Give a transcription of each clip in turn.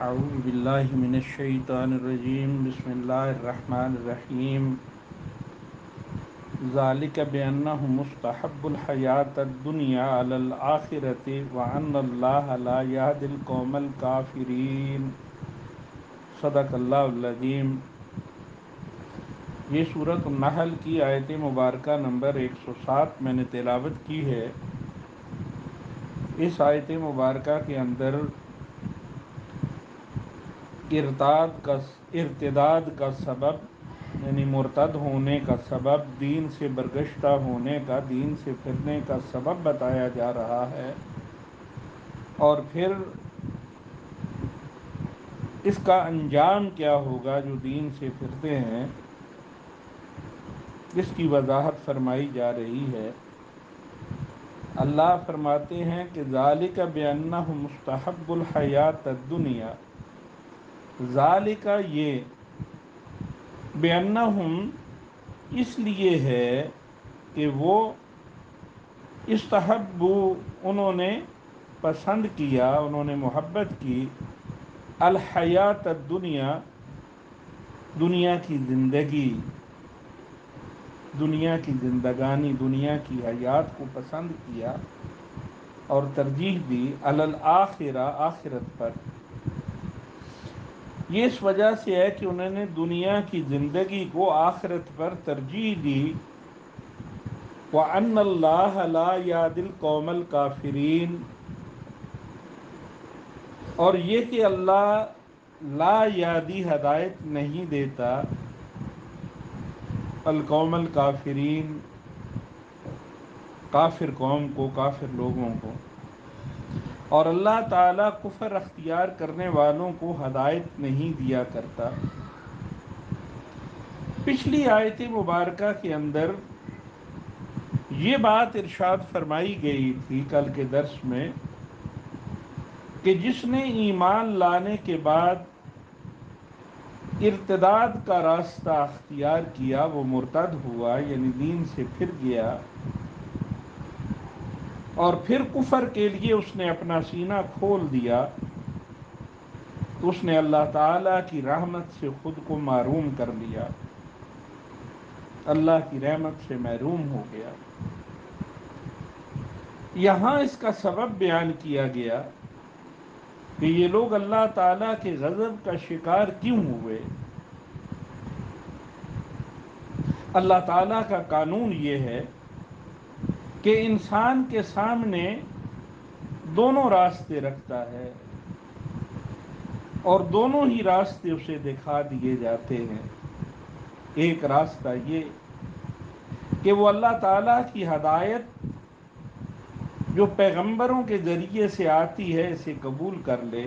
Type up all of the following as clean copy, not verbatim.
اعوذ باللہ من الشیطان الرجیم بسم اللہ الرحمن الرحیم ذالک بأنہ مستحب الحیاۃ الدنیا علی الآخرۃ وأن اللہ لا یہدی القوم الکافرین۔ صدق اللہ العظیم۔ یہ سورۃ النحل کی آیت مبارکہ نمبر 107 میں نے تلاوت کی ہے۔ اس آیت مبارکہ کے اندر ارتداد کا سبب یعنی مرتد ہونے کا سبب، دین سے برگشتہ ہونے کا، دین سے پھرنے کا سبب بتایا جا رہا ہے، اور پھر اس کا انجام کیا ہوگا جو دین سے پھرتے ہیں، اس کی وضاحت فرمائی جا رہی ہے۔ اللہ فرماتے ہیں کہ ذالک بأنہ مستحب الحیات الدنیا، ذالک یہ، بأنہم اس لیے ہے کہ وہ استحبو انہوں نے پسند کیا، انہوں نے محبت کی، الحیات الدنیا دنیا کی زندگی، دنیا کی زندگانی، دنیا کی حیات کو پسند کیا اور ترجیح دی علی الآخرہ آخرت پر۔ یہ اس وجہ سے ہے کہ انہوں نے دنیا کی زندگی کو آخرت پر ترجیح دی۔ وَأَنَّ اللَّهَ لَا يَهْدِي الْقَوْمَ الْكَافِرِينَ، اور یہ کہ اللہ لا یادی ہدایت نہیں دیتا القوم الکافرین، کافر قوم کو، کافر لوگوں کو، اور اللہ تعالیٰ کفر اختیار کرنے والوں کو ہدایت نہیں دیا کرتا۔ پچھلی آیت مبارکہ کے اندر یہ بات ارشاد فرمائی گئی تھی کل کے درس میں کہ جس نے ایمان لانے کے بعد ارتداد کا راستہ اختیار کیا وہ مرتد ہوا، یعنی دین سے پھر گیا، اور پھر کفر کے لیے اس نے اپنا سینہ کھول دیا، تو اس نے اللہ تعالیٰ کی رحمت سے خود کو محروم کر لیا، اللہ کی رحمت سے محروم ہو گیا۔ یہاں اس کا سبب بیان کیا گیا کہ یہ لوگ اللہ تعالیٰ کے غضب کا شکار کیوں ہوئے۔ اللہ تعالیٰ کا قانون یہ ہے کہ انسان کے سامنے دونوں راستے رکھتا ہے، اور دونوں ہی راستے اسے دکھا دیے جاتے ہیں۔ ایک راستہ یہ کہ وہ اللہ تعالیٰ کی ہدایت جو پیغمبروں کے ذریعے سے آتی ہے اسے قبول کر لے،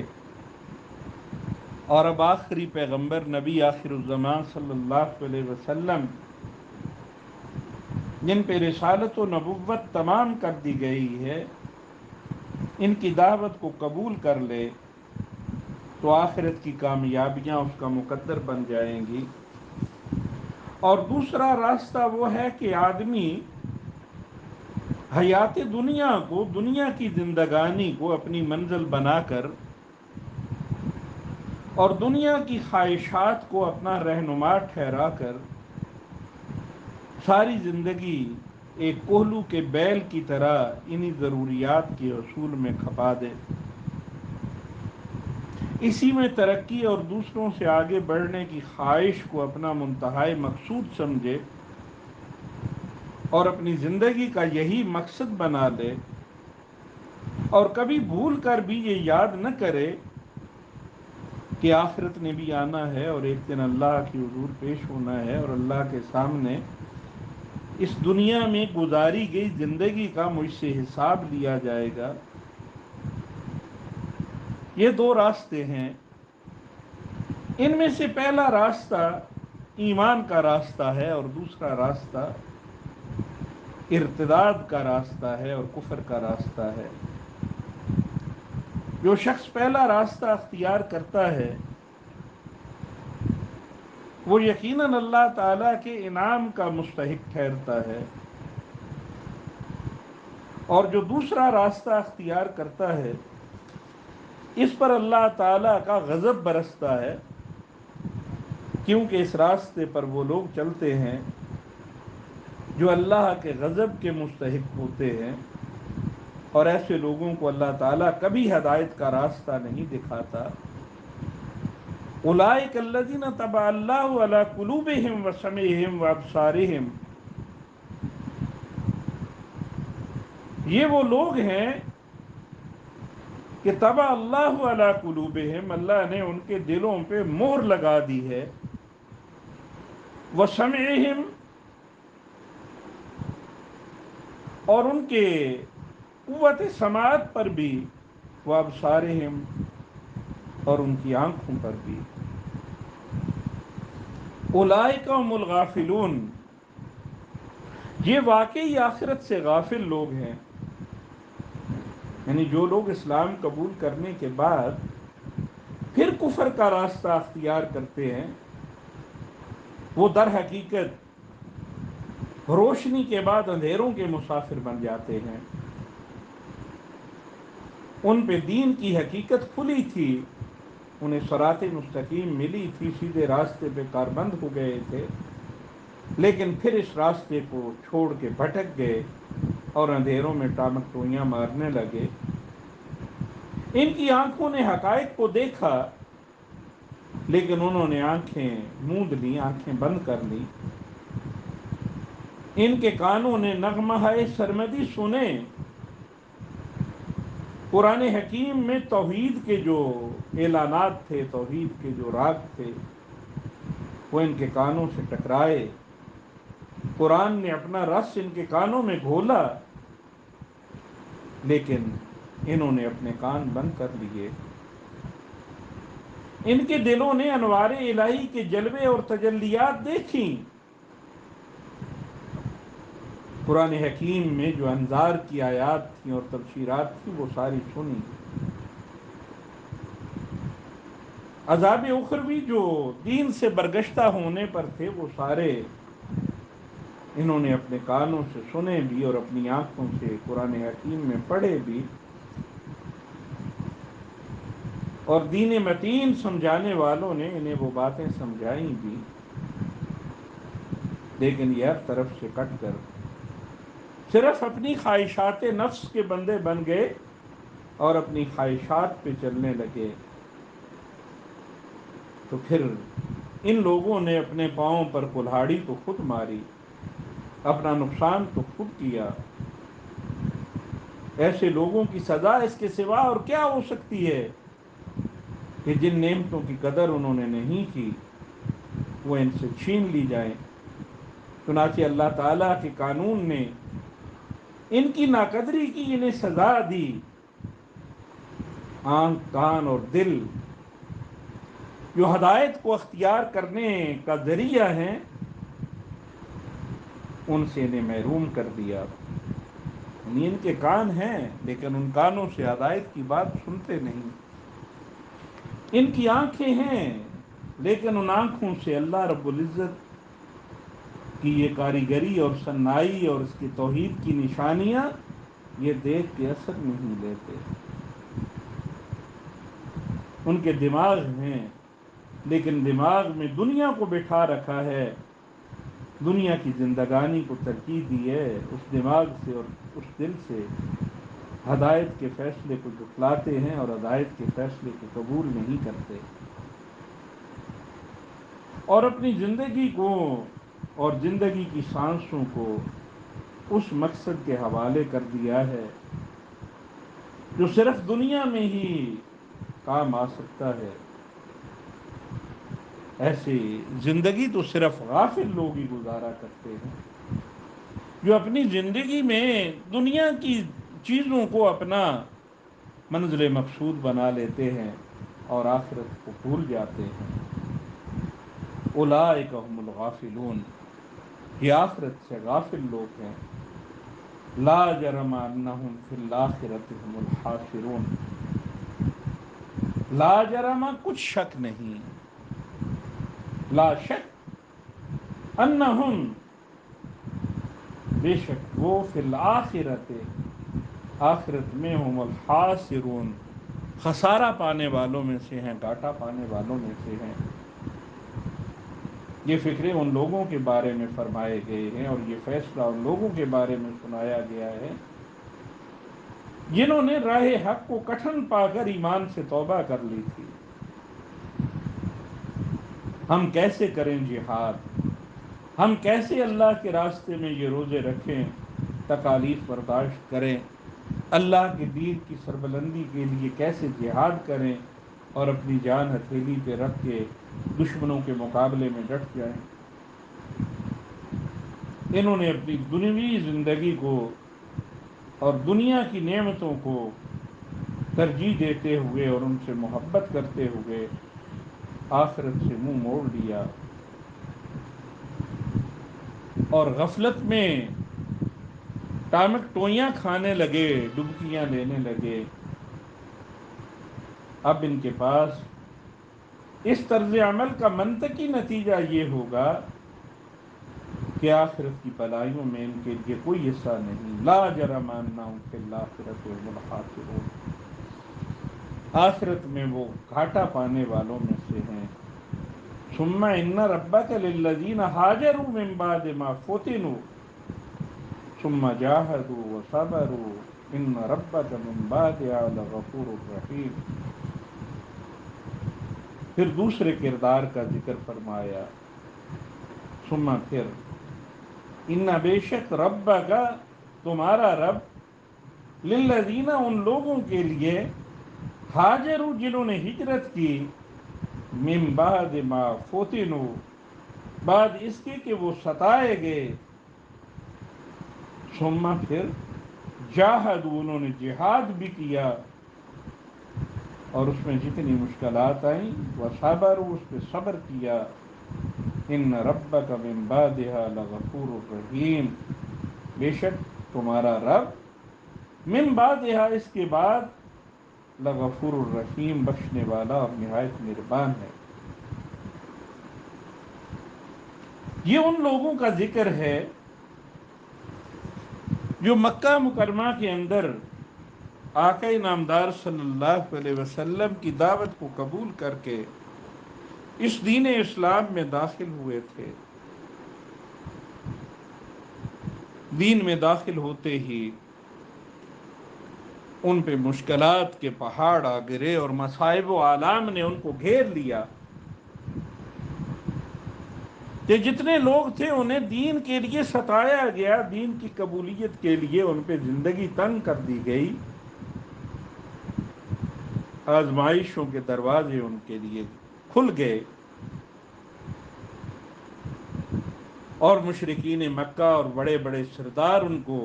اور اب آخری پیغمبر نبی آخر الزمان صلی اللہ علیہ وسلم جن پہ رسالت و نبوت تمام کر دی گئی ہے، ان کی دعوت کو قبول کر لے تو آخرت کی کامیابیاں اس کا مقدر بن جائیں گی۔ اور دوسرا راستہ وہ ہے کہ آدمی حیات دنیا کو، دنیا کی زندگانی کو اپنی منزل بنا کر اور دنیا کی خواہشات کو اپنا رہنما ٹھہرا کر ساری زندگی ایک کوہلو کے بیل کی طرح انہی ضروریات کے حصول میں کھپا دے، اسی میں ترقی اور دوسروں سے آگے بڑھنے کی خواہش کو اپنا منتہائی مقصود سمجھے اور اپنی زندگی کا یہی مقصد بنا لے، اور کبھی بھول کر بھی یہ یاد نہ کرے کہ آخرت نے بھی آنا ہے اور ایک دن اللہ کی حضور پیش ہونا ہے، اور اللہ کے سامنے اس دنیا میں گزاری گئی زندگی کا مجھ سے حساب لیا جائے گا۔ یہ دو راستے ہیں، ان میں سے پہلا راستہ ایمان کا راستہ ہے اور دوسرا راستہ ارتداد کا راستہ ہے اور کفر کا راستہ ہے۔ جو شخص پہلا راستہ اختیار کرتا ہے وہ یقیناً اللہ تعالیٰ کے انعام کا مستحق ٹھہرتا ہے، اور جو دوسرا راستہ اختیار کرتا ہے اس پر اللہ تعالیٰ کا غضب برستا ہے، کیونکہ اس راستے پر وہ لوگ چلتے ہیں جو اللہ کے غضب کے مستحق ہوتے ہیں، اور ایسے لوگوں کو اللہ تعالیٰ کبھی ہدایت کا راستہ نہیں دکھاتا۔ اولئک الذین طبع اللہ علی قلوبہم وسمعہم وابصارہم، یہ وہ لوگ ہیں کہ طبع اللہ علی قلوبہم، اللہ نے ان کے دلوں پہ مہر لگا دی ہے، وسمعہم، اور ان کے قوت سماعت پر بھی، وابصارہم، اور ان کی آنکھوں پر بھی۔ اولئک هم الغافلون، یہ واقعی آخرت سے غافل لوگ ہیں، یعنی جو لوگ اسلام قبول کرنے کے بعد پھر کفر کا راستہ اختیار کرتے ہیں، وہ در حقیقت روشنی کے بعد اندھیروں کے مسافر بن جاتے ہیں۔ ان پہ دین کی حقیقت کھلی تھی، انہیں صراط مستقیم ملی تھی، سیدھے راستے پہ کاربند ہو گئے تھے، لیکن پھر اس راستے کو چھوڑ کے بھٹک گئے اور اندھیروں میں ٹامک ٹوئیاں مارنے لگے۔ ان کی آنکھوں نے حقائق کو دیکھا، لیکن انہوں نے آنکھیں موند لی، آنکھیں بند کر لی۔ ان کے کانوں نے نغمہ سرمدی سنے، قرآن حکیم میں توحید کے جو اعلانات تھے، توحید کے جو راگ تھے، وہ ان کے کانوں سے ٹکرائے۔ قرآن نے اپنا رس ان کے کانوں میں گھولا، لیکن انہوں نے اپنے کان بند کر لیے۔ ان کے دلوں نے انوار الہی کے جلوے اور تجلیات دیکھیں، قرآن حکیم میں جو انذار کی آیات تھیں اور تبشیرات تھیں وہ ساری سنی۔ عذاب اخروی جو دین سے برگشتہ ہونے پر تھے وہ سارے انہوں نے اپنے کانوں سے سنے بھی اور اپنی آنکھوں سے قرآن حکیم میں پڑھے بھی، اور دین متین سمجھانے والوں نے انہیں وہ باتیں سمجھائیں بھی، لیکن یہ ہر طرف سے کٹ کر صرف اپنی خواہشات نفس کے بندے بن گئے اور اپنی خواہشات پہ چلنے لگے۔ تو پھر ان لوگوں نے اپنے پاؤں پر کلہاڑی تو خود ماری، اپنا نقصان تو خود کیا۔ ایسے لوگوں کی سزا اس کے سوا اور کیا ہو سکتی ہے کہ جن نعمتوں کی قدر انہوں نے نہیں کی وہ ان سے چھین لی جائیں۔ چنانچہ اللہ تعالیٰ کے قانون نے ان کی ناقدری کی، انہیں سزا دی۔ آنکھ، کان اور دل جو ہدایت کو اختیار کرنے کا ذریعہ ہیں، ان سے انہیں محروم کر دیا۔ یعنی ان کے کان ہیں لیکن ان کانوں سے ہدایت کی بات سنتے نہیں، ان کی آنکھیں ہیں لیکن ان آنکھوں سے اللہ رب العزت کی یہ کاریگری اور صنائی اور اس کی توحید کی نشانیاں یہ دیکھ کے اثر نہیں لیتے۔ ان کے دماغ ہیں لیکن دماغ میں دنیا کو بٹھا رکھا ہے، دنیا کی زندگانی کو ترجیح دی ہے، اس دماغ سے اور اس دل سے ہدایت کے فیصلے کو جھٹلاتے ہیں اور ہدایت کے فیصلے کو قبول نہیں کرتے، اور اپنی زندگی کو اور زندگی کی سانسوں کو اس مقصد کے حوالے کر دیا ہے جو صرف دنیا میں ہی کام آ سکتا ہے۔ ایسی زندگی تو صرف غافل لوگ ہی گزارا کرتے ہیں، جو اپنی زندگی میں دنیا کی چیزوں کو اپنا منزل مقصود بنا لیتے ہیں اور آخرت کو بھول جاتے ہیں۔ اولئک هم الغافلون، یہ آخرت سے غافل لوگ ہیں۔ لا جرم انہم فی الآخرۃ هم الخاسرون، لا جرم کچھ شک نہیں، لا شک، انہم بے شک وہ، فی الآخرۃ آخرت میں، ہم الخاسرون خسارہ پانے والوں میں سے ہیں، گھاٹا پانے والوں میں سے ہیں۔ یہ فکرے ان لوگوں کے بارے میں فرمائے گئے ہیں اور یہ فیصلہ ان لوگوں کے بارے میں سنایا گیا ہے جنہوں نے راہ حق کو کٹھن پا کر ایمان سے توبہ کر لی تھی۔ ہم کیسے کریں جہاد، ہم کیسے اللہ کے راستے میں یہ روزے رکھیں، تکالیف برداشت کریں، اللہ کے دین کی سربلندی کے لیے کیسے جہاد کریں اور اپنی جان ہتھیلی پہ رکھ کے دشمنوں کے مقابلے میں ڈٹ جائیں۔ انہوں نے اپنی دنیوی زندگی کو اور دنیا کی نعمتوں کو ترجیح دیتے ہوئے اور ان سے محبت کرتے ہوئے آخرت سے منہ موڑ لیا اور غفلت میں ٹامک ٹوئیاں کھانے لگے، ڈبکیاں لینے لگے۔ اب ان کے پاس اس طرز عمل کا منطقی نتیجہ یہ ہوگا کہ آخرت کی بلائیوں میں ان کے لیے کوئی حصہ نہیں۔ لا جرم انہم فی الآخرۃ هم الخاسرون، آخرت میں وہ گھاٹا پانے والوں میں سے ہیں۔ ثم ان ربک للذین ہاجروا من بعد ما فتنوا ثم جاہدوا وصبروا ان ربک من بعدها لغفور رحیم۔ پھر دوسرے کردار کا ذکر فرمایا، ثم پھر ان بے شک رب کا تمہارا رب، للذین ان لوگوں کے لیے، ہاجروا جنہوں نے ہجرت کی، من بعد ما فتنوا بعد اس کے کہ وہ ستائے گئے، ثم پھر جاہدوا انہوں نے جہاد بھی کیا اور اس میں جتنی مشکلات آئیں وصبروا اس پہ صبر کیا، ان ربک من بعدها لغفور الرحیم، بے شک تمہارا رب من بعدها اس کے بعد لغفور الرحیم بخشنے والا اور نہایت مہربان ہے۔ یہ ان لوگوں کا ذکر ہے جو مکہ مکرمہ کے اندر آقا نامدار صلی اللہ علیہ وسلم کی دعوت کو قبول کر کے اس دین اسلام میں داخل ہوئے تھے۔ دین میں داخل ہوتے ہی ان پہ مشکلات کے پہاڑ آ گرے اور مصائب و آلام نے ان کو گھیر لیا کہ جتنے لوگ تھے انہیں دین کے لیے ستایا گیا، دین کی قبولیت کے لیے ان پہ زندگی تنگ کر دی گئی، آزمائشوں کے دروازے ان کے لیے کھل گئے اور مشرکین مکہ اور بڑے بڑے سردار ان کو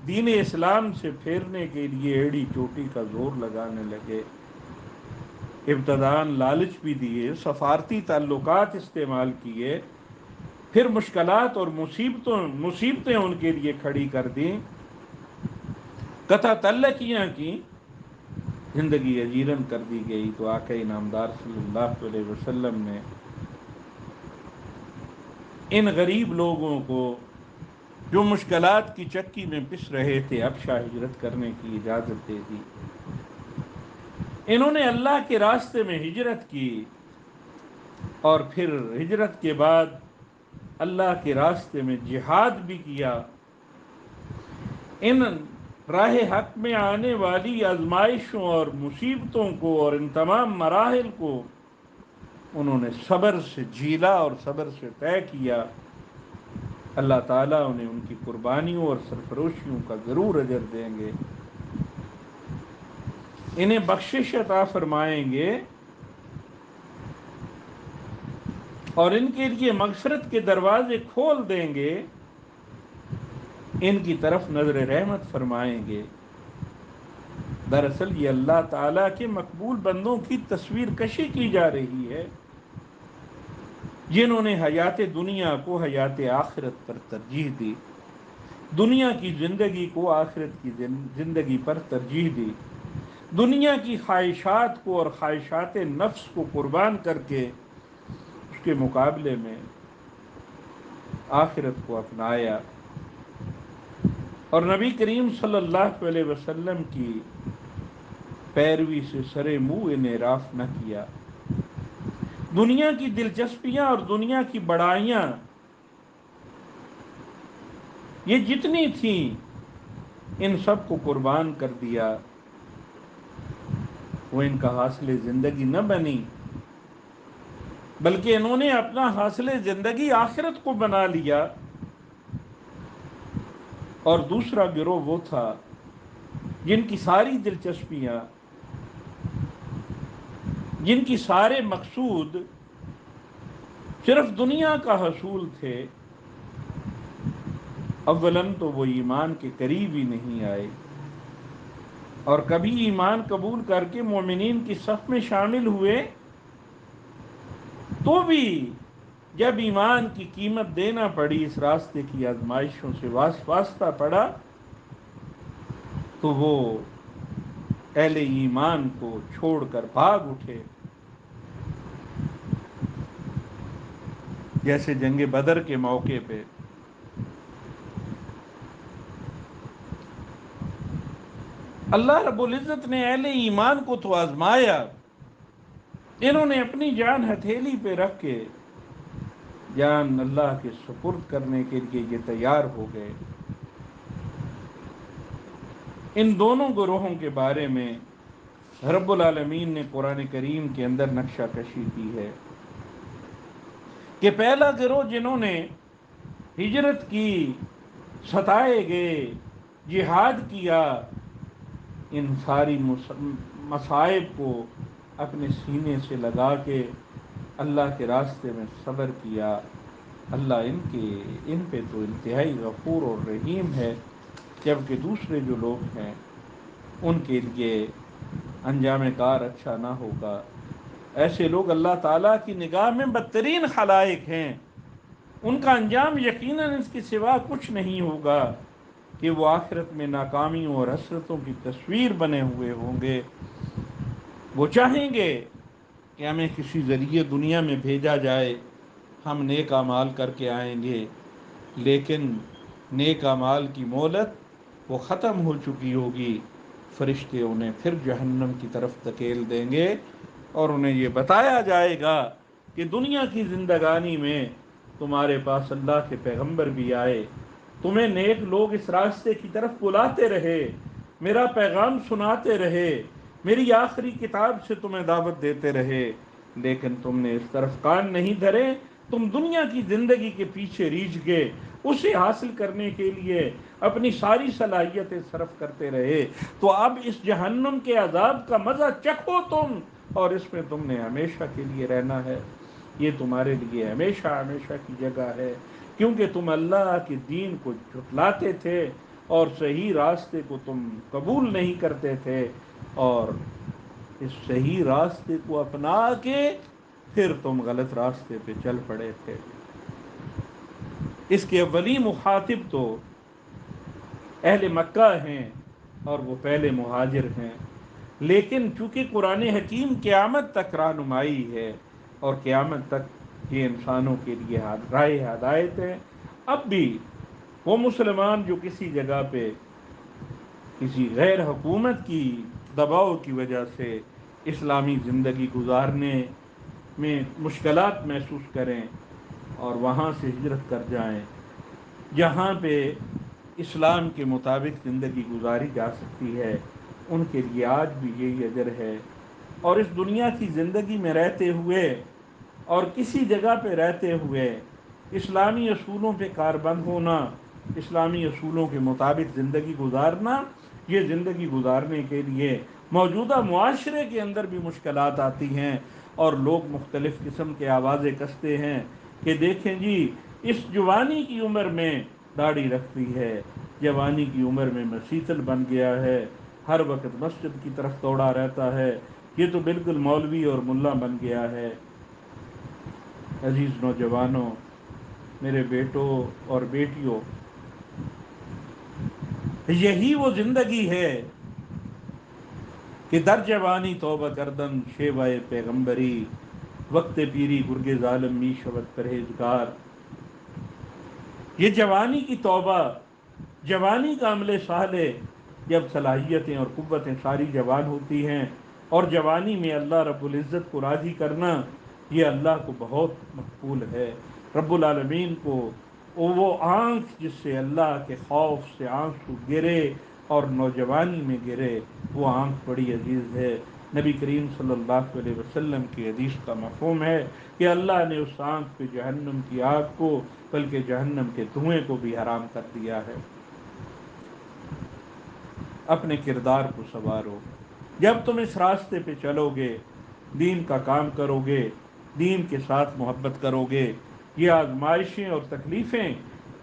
دین اسلام سے پھیرنے کے لیے ایڑی چوٹی کا زور لگانے لگے۔ ابتداً لالچ بھی دیے، سفارتی تعلقات استعمال کیے، پھر مشکلات اور مصیبتیں ان کے لیے کھڑی کر دیں، قطع تعلقیاں کی، زندگی اجیرن کر دی گئی۔ تو آقا نامدار صلی اللہ علیہ وسلم نے ان غریب لوگوں کو جو مشکلات کی چکی میں پس رہے تھے ابشا ہجرت کرنے کی اجازت دے دی۔ انہوں نے اللہ کے راستے میں ہجرت کی اور پھر ہجرت کے بعد اللہ کے راستے میں جہاد بھی کیا۔ ان راہ حق میں آنے والی آزمائشوں اور مصیبتوں کو اور ان تمام مراحل کو انہوں نے صبر سے جھیلا اور صبر سے طے کیا۔ اللہ تعالیٰ انہیں ان کی قربانیوں اور سرفروشیوں کا ضرور اجر دیں گے، انہیں بخشش عطا فرمائیں گے اور ان کے لیے مغفرت کے دروازے کھول دیں گے، ان کی طرف نظر رحمت فرمائیں گے۔ دراصل یہ اللہ تعالیٰ کے مقبول بندوں کی تصویر کشی کی جا رہی ہے جنہوں نے حیات دنیا کو حیات آخرت پر ترجیح دی، دنیا کی زندگی کو آخرت کی زندگی پر ترجیح دی، دنیا کی خواہشات کو اور خواہشات نفس کو قربان کر کے اس کے مقابلے میں آخرت کو اپنایا اور نبی کریم صلی اللہ علیہ وسلم کی پیروی سے سرے منہ انحراف نہ کیا۔ دنیا کی دلچسپیاں اور دنیا کی بڑائیاں یہ جتنی تھیں ان سب کو قربان کر دیا، وہ ان کا حاصل زندگی نہ بنی، بلکہ انہوں نے اپنا حاصل زندگی آخرت کو بنا لیا۔ اور دوسرا گروہ وہ تھا جن کی ساری دلچسپیاں، جن کی سارے مقصود صرف دنیا کا حصول تھے، اولاً تو وہ ایمان کے قریب ہی نہیں آئے، اور کبھی ایمان قبول کر کے مومنین کی صف میں شامل ہوئے تو بھی جب ایمان کی قیمت دینا پڑی، اس راستے کی آزمائشوں سے واسطہ پڑا، تو وہ اہل ایمان کو چھوڑ کر بھاگ اٹھے، جیسے جنگ بدر کے موقع پہ۔ اللہ رب العزت نے اہل ایمان کو تو آزمایا، انہوں نے اپنی جان ہتھیلی پہ رکھ کے جان اللہ کے سپرد کرنے کے لیے یہ تیار ہو گئے۔ ان دونوں گروہوں کے بارے میں رب العالمین نے قرآن کریم کے اندر نقشہ کشی کی ہے کہ پہلا گروہ جنہوں نے ہجرت کی، ستائے گئے، جہاد کیا، ان ساری مصائب کو اپنے سینے سے لگا کے اللہ کے راستے میں صبر کیا، اللہ ان پہ تو انتہائی غفور اور رحیم ہے، جبکہ دوسرے جو لوگ ہیں ان کے لیے انجام کار اچھا نہ ہوگا۔ ایسے لوگ اللہ تعالیٰ کی نگاہ میں بدترین خلائق ہیں، ان کا انجام یقیناً اس کے سوا کچھ نہیں ہوگا کہ وہ آخرت میں ناکامیوں اور حسرتوں کی تصویر بنے ہوئے ہوں گے۔ وہ چاہیں گے کہ ہمیں کسی ذریعے دنیا میں بھیجا جائے، ہم نیک اعمال کر کے آئیں گے، لیکن نیک اعمال کی مہلت وہ ختم ہو چکی ہوگی، فرشتے انہیں پھر جہنم کی طرف دھکیل دیں گے، اور انہیں یہ بتایا جائے گا کہ دنیا کی زندگانی میں تمہارے پاس اللہ کے پیغمبر بھی آئے، تمہیں نیک لوگ اس راستے کی طرف بلاتے رہے، میرا پیغام سناتے رہے، میری آخری کتاب سے تمہیں دعوت دیتے رہے، لیکن تم نے اس طرف کان نہیں دھرے، تم دنیا کی زندگی کے پیچھے ریجھ گئے، اسے حاصل کرنے کے لیے اپنی ساری صلاحیتیں صرف کرتے رہے، تو اب اس جہنم کے عذاب کا مزہ چکھو تم، اور اس میں تم نے ہمیشہ کے لیے رہنا ہے، یہ تمہارے لیے ہمیشہ ہمیشہ کی جگہ ہے، کیونکہ تم اللہ کے دین کو جھٹلاتے تھے اور صحیح راستے کو تم قبول نہیں کرتے تھے، اور اس صحیح راستے کو اپنا کے پھر تم غلط راستے پہ چل پڑے تھے۔ اس کے اولی مخاطب تو اہل مکہ ہیں اور وہ پہلے مہاجر ہیں، لیکن چونکہ قرآن حکیم قیامت تک رہنمائی ہے اور قیامت تک یہ انسانوں کے لیے راہ ہدایت ہے، اب بھی وہ مسلمان جو کسی جگہ پہ کسی غیر حکومت کی دباؤ کی وجہ سے اسلامی زندگی گزارنے میں مشکلات محسوس کریں اور وہاں سے ہجرت کر جائیں جہاں پہ اسلام کے مطابق زندگی گزاری جا سکتی ہے، ان کے لیے آج بھی یہی اجر ہے، اور اس دنیا کی زندگی میں رہتے ہوئے اور کسی جگہ پہ رہتے ہوئے اسلامی اصولوں پہ کاربند ہونا، اسلامی اصولوں کے مطابق زندگی گزارنا، یہ زندگی گزارنے کے لیے موجودہ معاشرے کے اندر بھی مشکلات آتی ہیں، اور لوگ مختلف قسم کے آوازیں کستے ہیں کہ دیکھیں جی اس جوانی کی عمر میں داڑھی رکھتی ہے، جوانی کی عمر میں مسیتل بن گیا ہے، ہر وقت مسجد کی طرف دوڑا رہتا ہے، یہ تو بالکل مولوی اور ملا بن گیا ہے۔ عزیز نوجوانوں، میرے بیٹوں اور بیٹیوں، یہی وہ زندگی ہے کہ در جوانی توبہ کردن شیوائے پیغمبری، وقت پیری گرگ ظالم می شود پرہیزگار۔ یہ جوانی کی توبہ، جوانی کا عمل صالح، جب صلاحیتیں اور قوتیں ساری جوان ہوتی ہیں، اور جوانی میں اللہ رب العزت کو راضی کرنا یہ اللہ کو بہت مقبول ہے۔ رب العالمین کو وہ آنکھ جس سے اللہ کے خوف سے آنسو گرے اور نوجوانی میں گرے، وہ آنکھ بڑی عزیز ہے۔ نبی کریم صلی اللہ علیہ وسلم کی حدیث کا مفہوم ہے کہ اللہ نے اس آنکھ پہ جہنم کی آگ کو، بلکہ جہنم کے دھوئیں کو بھی حرام کر دیا ہے۔ اپنے کردار کو سنوارو۔ جب تم اس راستے پہ چلو گے، دین کا کام کرو گے، دین کے ساتھ محبت کرو گے، یہ آزمائشیں اور تکلیفیں،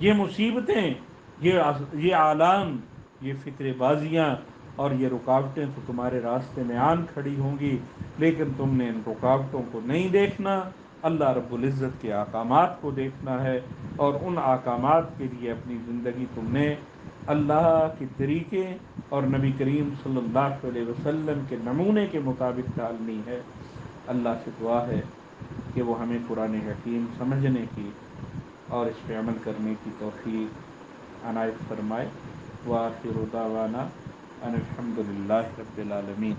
یہ مصیبتیں، یہ آلام، یہ فکر بازیاں اور یہ رکاوٹیں تو تمہارے راستے میں آن کھڑی ہوں گی، لیکن تم نے ان رکاوٹوں کو نہیں دیکھنا، اللہ رب العزت کے احکامات کو دیکھنا ہے، اور ان احکامات کے لیے اپنی زندگی تم نے اللہ کے طریقے اور نبی کریم صلی اللہ علیہ وسلم کے نمونے کے مطابق ڈالنی ہے۔ اللہ سے دعا ہے کہ وہ ہمیں قرآن حکیم سمجھنے کی اور اس پہ عمل کرنے کی توفیق عنایت فرمائے۔ وآخر دعوانا ان الحمد للہ رب العالمین۔